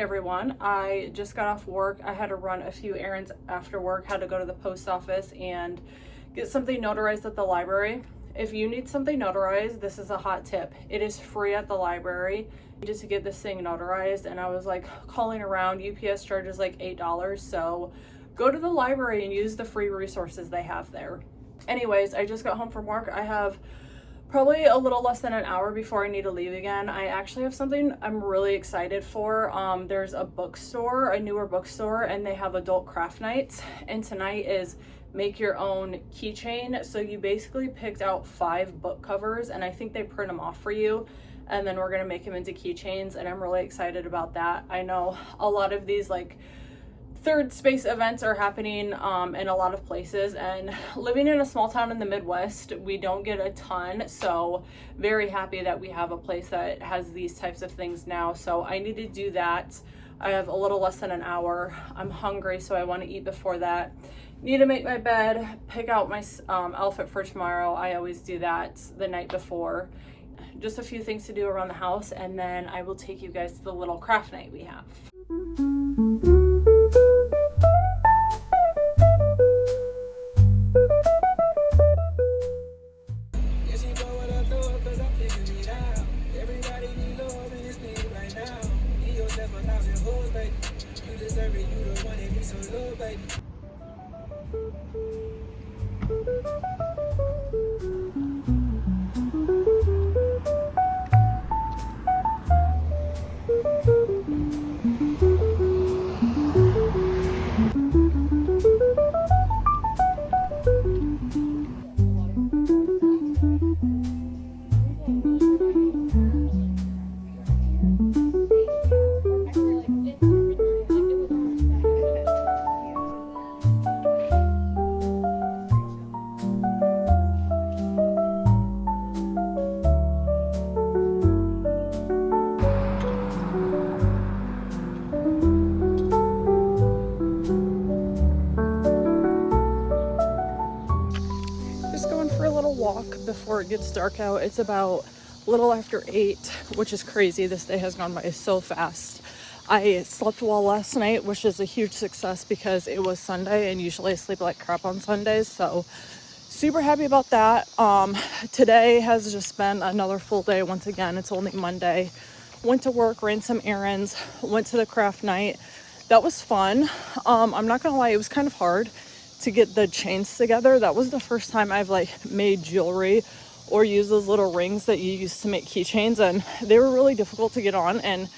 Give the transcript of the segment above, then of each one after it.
everyone. I just got off work. I had to run a few errands after work, had to go to the post office and get something notarized at the library. If you need something notarized, this is a hot tip. It is free at the library just to get this thing notarized, and I was like calling around. UPS charges like $8, so go to the library and use the free resources they have there. Anyways, I just got home from work. I have probably a little less than an hour before I need to leave again. I actually have something I'm really excited for. There's a bookstore, a newer bookstore, and they have adult craft nights, and tonight is make your own keychain. So you basically picked out 5 book covers, and I think they print them off for you, and then we're gonna make them into keychains, and I'm really excited about that. I know a lot of these like third space events are happening in a lot of places, and living in a small town in the Midwest, we don't get a ton, so very happy that we have a place that has these types of things now. So I need to do that. I have a little less than an hour. I'm hungry, so I want to eat before that. Need to make my bed, pick out my outfit for tomorrow. I always do that the night before. Just a few things to do around the house, and then I will take you guys to the little craft night we have. Walk before it gets dark out. It's about a little after 8, which is crazy. This day has gone by so fast. I slept well last night, which is a huge success because it was Sunday, and usually I sleep like crap on Sundays, so super happy about that. Today has just been another full day. Once again, it's only Monday. Went to work, ran some errands, went to the craft night. That was fun. I'm not gonna lie, it was kind of hard to get the chains together. That was the first time I've like made jewelry or used those little rings that you use to make keychains, and they were really difficult to get on, and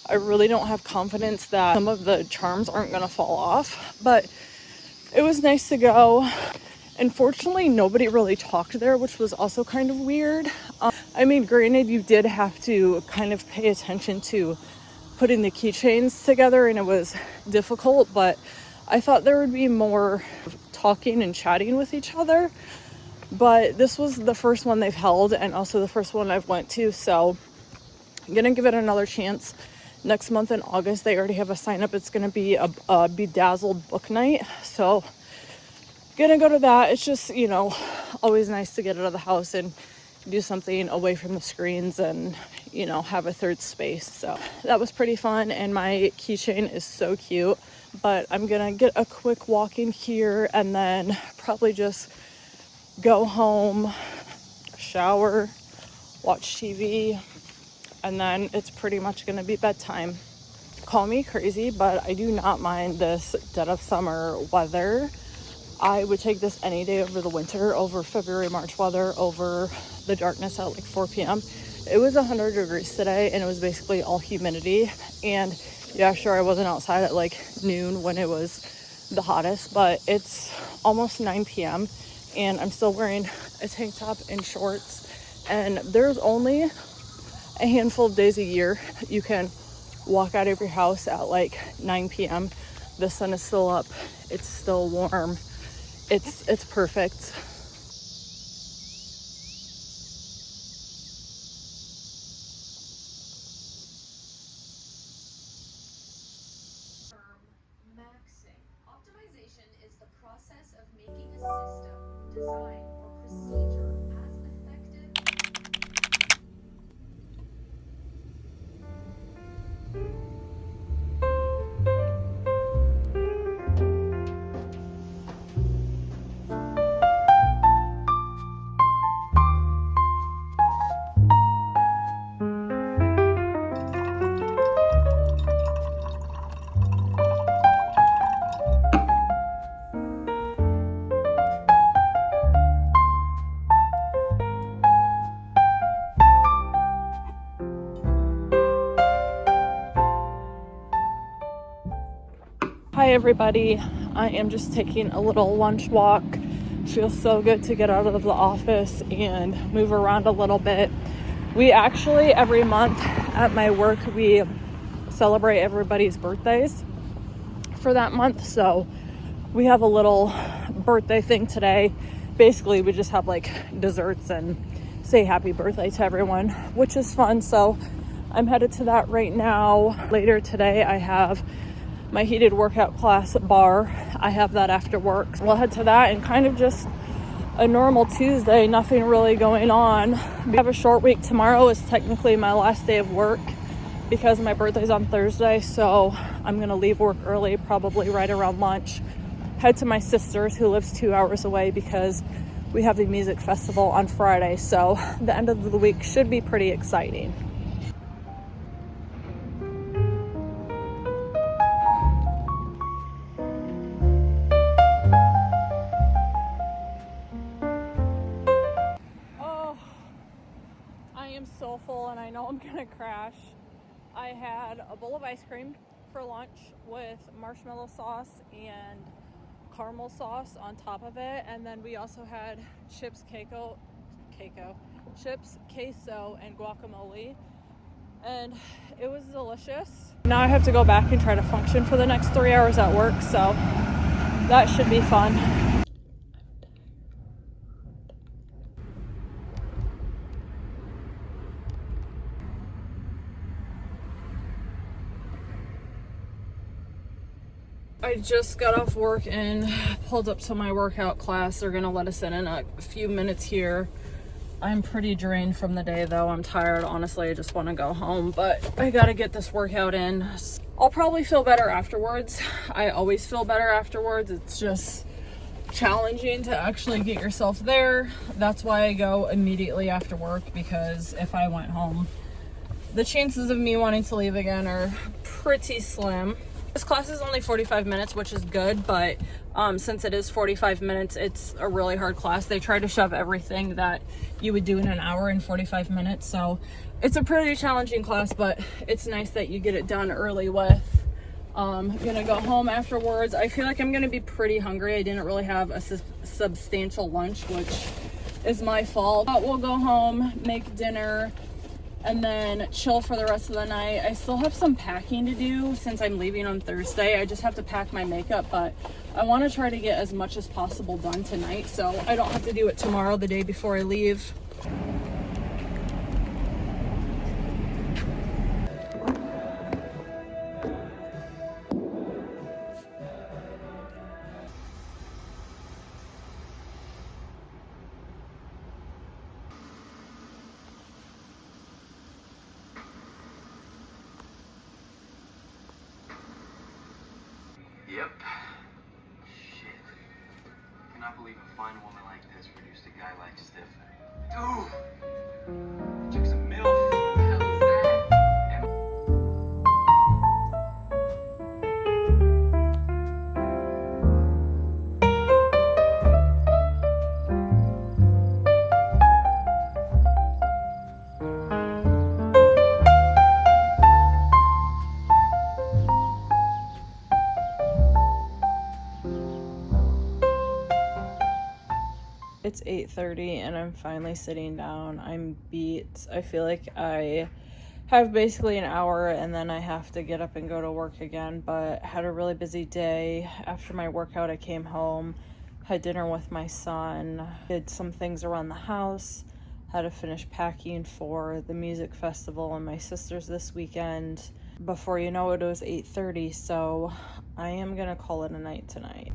I really don't have confidence that some of the charms aren't gonna fall off, but it was nice to go. Unfortunately, nobody really talked there, which was also kind of weird. I mean, granted, you did have to kind of pay attention to putting the keychains together, and it was difficult, but I thought there would be more talking and chatting with each other, but this was the first one they've held, and also the first one I've went to, so I'm gonna give it another chance. Next month in August, they already have a sign up. It's gonna be a Bedazzled book night, so gonna go to that. It's just, you know, always nice to get out of the house and do something away from the screens and, you know, have a third space. So that was pretty fun, and my keychain is so cute. But I'm gonna get a quick walk in here and then probably just go home, shower, watch TV, and then it's pretty much gonna be bedtime. Call me crazy, but I do not mind this dead of summer weather. I would take this any day over the winter, over February, March weather, over the darkness at like 4 p.m. It was 100 degrees today, and it was basically all humidity. And yeah, sure, I wasn't outside at like noon when it was the hottest, but it's almost 9 p.m. and I'm still wearing a tank top and shorts. And there's only a handful of days a year you can walk out of your house at like 9 p.m. The sun is still up, it's still warm. It's perfect. Maxing. Optimization is the process of making a system, design, or procedure as effective. Hi everybody, I am just taking a little lunch walk. Feels so good to get out of the office and move around a little bit. We actually, every month at my work, we celebrate everybody's birthdays for that month. So we have a little birthday thing today. Basically, we just have like desserts and say happy birthday to everyone, which is fun. So I'm headed to that right now. Later today, I have my heated workout class at bar. I have that after work. We'll head to that, and kind of just a normal Tuesday, nothing really going on. We have a short week. Tomorrow is technically my last day of work because my birthday's on Thursday, so I'm gonna leave work early, probably right around lunch, head to my sister's who lives 2 hours away because we have the music festival on Friday. So the end of the week should be pretty exciting. I am so full and I know I'm gonna crash. I had a bowl of ice cream for lunch with marshmallow sauce and caramel sauce on top of it, and then we also had chips queso, and guacamole, and it was delicious. Now I have to go back and try to function for the next 3 hours at work, so that should be fun. I just got off work and pulled up to my workout class. They're gonna let us in a few minutes here. I'm pretty drained from the day though. I'm tired, honestly. I just want to go home, but I gotta get this workout in. I'll probably feel better afterwards. I always feel better afterwards. It's just challenging to actually get yourself there. That's why I go immediately after work, because if I went home, the chances of me wanting to leave again are pretty slim. This class is only 45 minutes, which is good, but since it is 45 minutes, it's a really hard class. They try to shove everything that you would do in an hour in 45 minutes, so it's a pretty challenging class, but it's nice that you get it done early with. I'm gonna go home afterwards. I feel like I'm gonna be pretty hungry. I didn't really have a substantial lunch, which is my fault, but we'll go home, make dinner, and then chill for the rest of the night. I still have some packing to do since I'm leaving on Thursday. I just have to pack my makeup, but I want to try to get as much as possible done tonight so I don't have to do it tomorrow, the day before I leave. Yep. Shit. Cannot believe a fine woman like this produced a guy like Stiff. Dude! Took some milk. What the hell is that? It's 8:30 and I'm finally sitting down. I'm beat. I feel like I have basically an hour and then I have to get up and go to work again, but had a really busy day. After my workout, I came home, had dinner with my son, did some things around the house, had to finish packing for the music festival and my sister's this weekend. Before you know it, it was 8:30, so I am gonna call it a night tonight.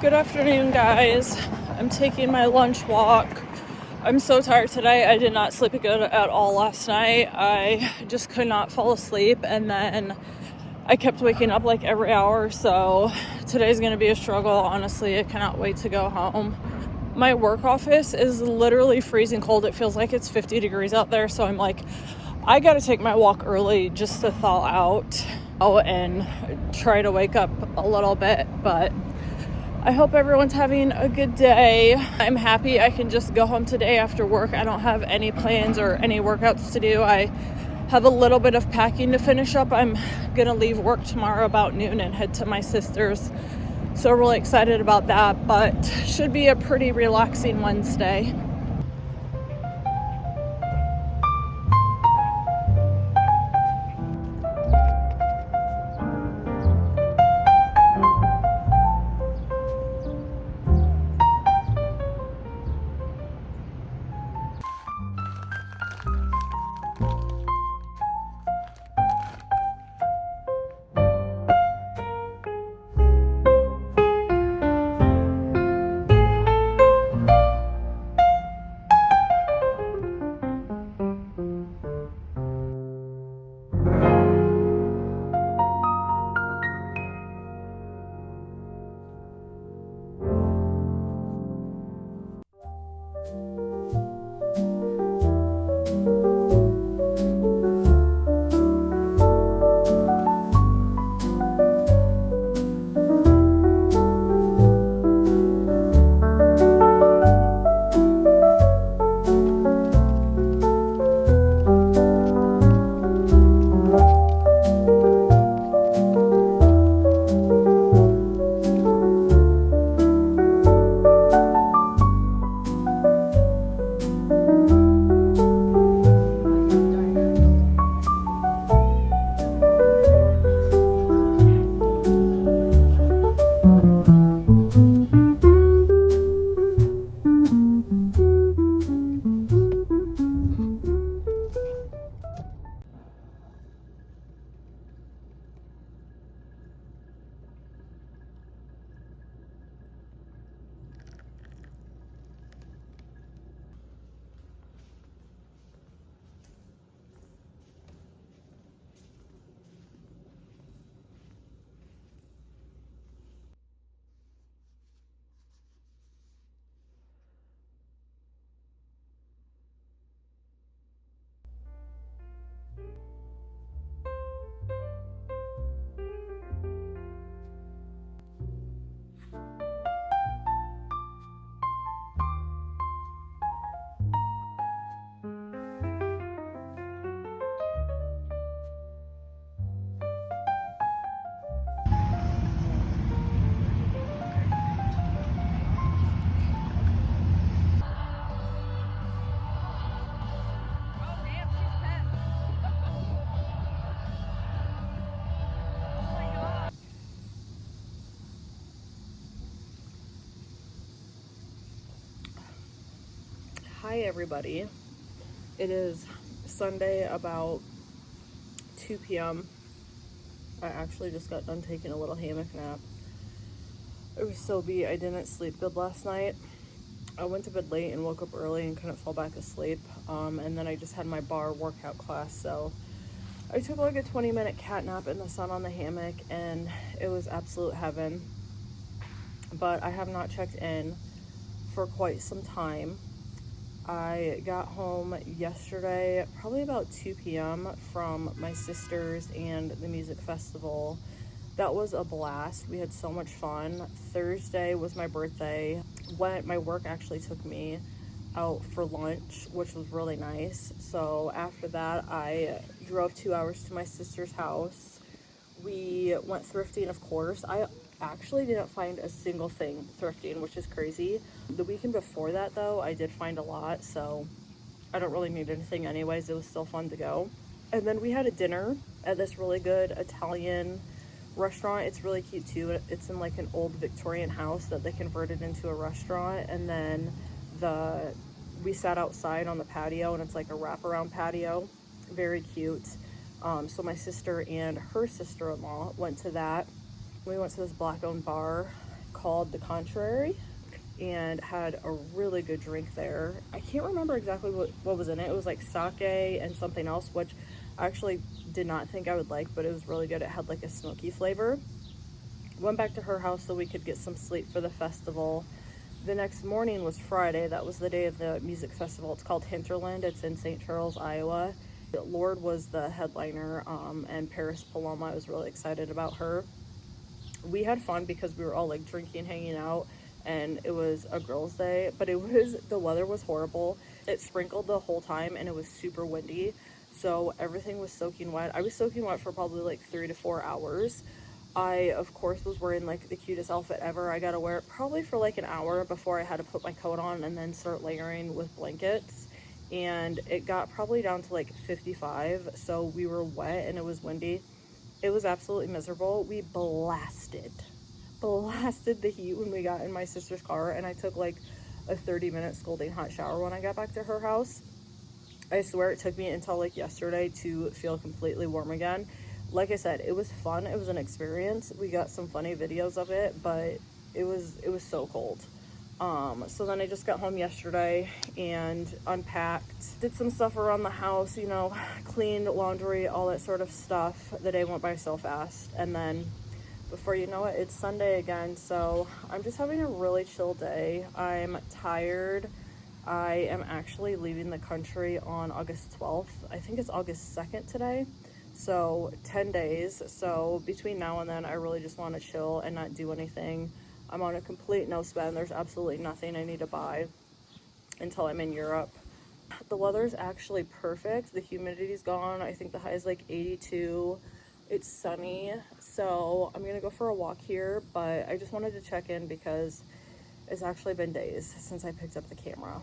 Good afternoon, guys. I'm taking my lunch walk. I'm so tired today. I did not sleep good at all last night. I just could not fall asleep, and then I kept waking up like every hour, so today's gonna be a struggle. Honestly, I cannot wait to go home. My work office is literally freezing cold. It feels like it's 50 degrees out there, so I'm like I gotta take my walk early just to thaw out and try to wake up a little bit, but I hope everyone's having a good day. I'm happy I can just go home today after work. I don't have any plans or any workouts to do. I have a little bit of packing to finish up. I'm gonna leave work tomorrow about noon and head to my sister's. So really excited about that, but should be a pretty relaxing Wednesday. Hi everybody. It is Sunday about 2 p.m. I actually just got done taking a little hammock nap. I was so beat. I didn't sleep good last night. I went to bed late and woke up early and couldn't fall back asleep. And then I just had my bar workout class, so I took like a 20-minute cat nap in the sun on the hammock and it was absolute heaven. But I have not checked in for quite some time. I got home yesterday, probably about 2 p.m. from my sister's and the music festival. That was a blast. We had so much fun. Thursday was my birthday. My work actually took me out for lunch, which was really nice. So after that, I drove 2 hours to my sister's house. We went thrifting, of course. I actually didn't find a single thing thrifting, which is crazy. The weekend before that though, I did find a lot, so I don't really need anything anyways. It was still fun to go. And then we had a dinner at this really good Italian restaurant. It's really cute too. It's in like an old Victorian house that they converted into a restaurant, and then we sat outside on the patio, and it's like a wraparound patio. Very cute. So my sister and her sister-in-law went to that. We went to this black-owned bar called The Contrary and had a really good drink there. I can't remember exactly what was in it. It was like sake and something else, which I actually did not think I would like, but it was really good. It had like a smoky flavor. Went back to her house so we could get some sleep for the festival. The next morning was Friday. That was the day of the music festival. It's called Hinterland. It's in St. Charles, Iowa. Lorde was the headliner, and Paris Paloma, I was really excited about her. We had fun because we were all like drinking, hanging out, and it was a girls' day, but the weather was horrible. It sprinkled the whole time and it was super windy, so everything was soaking wet. I was soaking wet for probably like 3 to 4 hours. I, of course, was wearing like the cutest outfit ever. I got to wear it probably for like an hour before I had to put my coat on and then start layering with blankets. And it got probably down to like 55. So we were wet and it was windy. It was absolutely miserable. We blasted the heat when we got in my sister's car. And I took like a 30-minute scalding hot shower when I got back to her house. I swear it took me until like yesterday to feel completely warm again. Like I said, it was fun. It was an experience. We got some funny videos of it, but it was so cold. So then I just got home yesterday and unpacked, did some stuff around the house, you know, cleaned laundry, all that sort of stuff. The day went by so fast. And then before you know it, it's Sunday again. So I'm just having a really chill day. I'm tired. I am actually leaving the country on August 12th. I think it's August 2nd today. So 10 days. So between now and then, I really just want to chill and not do anything. I'm on a complete no spend. There's absolutely nothing I need to buy until I'm in Europe. The weather is actually perfect. The humidity's gone. I think the high is like 82. It's sunny. So I'm going to go for a walk here, but I just wanted to check in because it's actually been days since I picked up the camera.